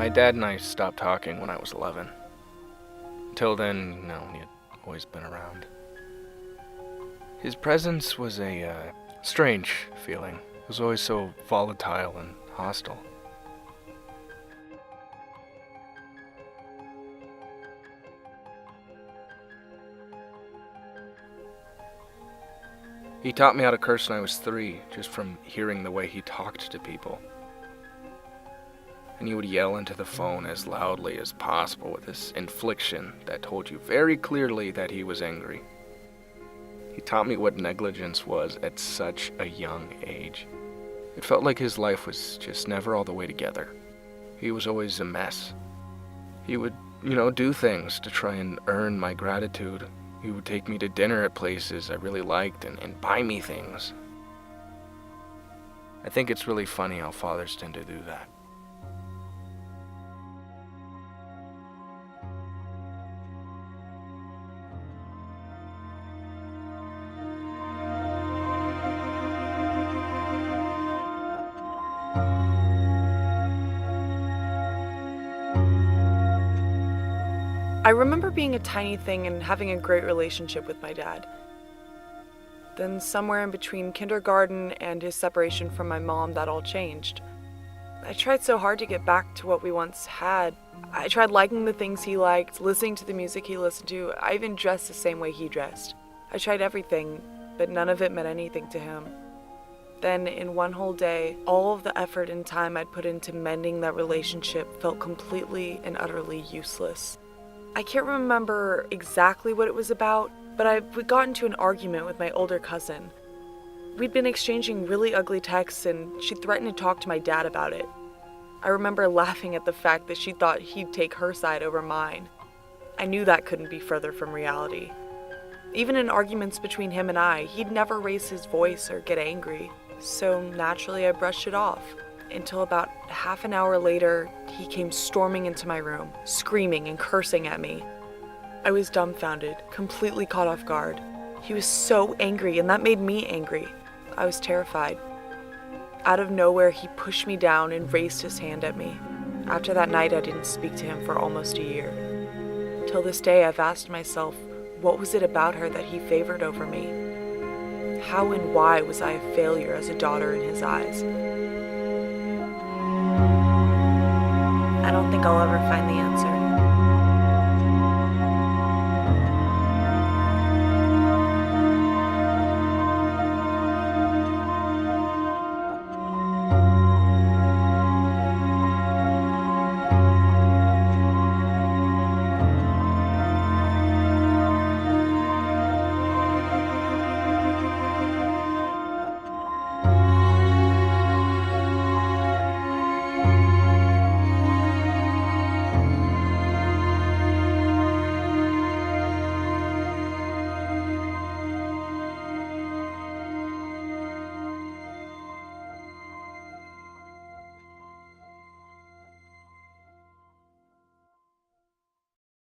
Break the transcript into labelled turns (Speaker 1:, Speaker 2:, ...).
Speaker 1: My dad and I stopped talking when I was 11. Until then, he had always been around. His presence was a strange feeling. It was always so volatile and hostile. He taught me how to curse when I was 3, just from hearing the way he talked to people. And he would yell into the phone as loudly as possible with this inflection that told you very clearly that he was angry. He taught me what negligence was at such a young age. It felt like his life was just never all the way together. He was always a mess. He would, do things to try and earn my gratitude. He would take me to dinner at places I really liked and buy me things. I think it's really funny how fathers tend to do that.
Speaker 2: I remember being a tiny thing and having a great relationship with my dad. Then somewhere in between kindergarten and his separation from my mom, that all changed. I tried so hard to get back to what we once had. I tried liking the things he liked, listening to the music he listened to. I even dressed the same way he dressed. I tried everything, but none of it meant anything to him. Then, in one whole day, all of the effort and time I'd put into mending that relationship felt completely and utterly useless. I can't remember exactly what it was about, but we got into an argument with my older cousin. We'd been exchanging really ugly texts, and she threatened to talk to my dad about it. I remember laughing at the fact that she thought he'd take her side over mine. I knew that couldn't be further from reality. Even in arguments between him and I, he'd never raise his voice or get angry, so naturally I brushed it off. Until about half an hour later, he came storming into my room, screaming and cursing at me. I was dumbfounded, completely caught off guard. He was so angry, and that made me angry. I was terrified. Out of nowhere, he pushed me down and raised his hand at me. After that night, I didn't speak to him for almost a year. Till this day, I've asked myself, what was it about her that he favored over me? How and why was I a failure as a daughter in his eyes? I don't think I'll ever find the answer.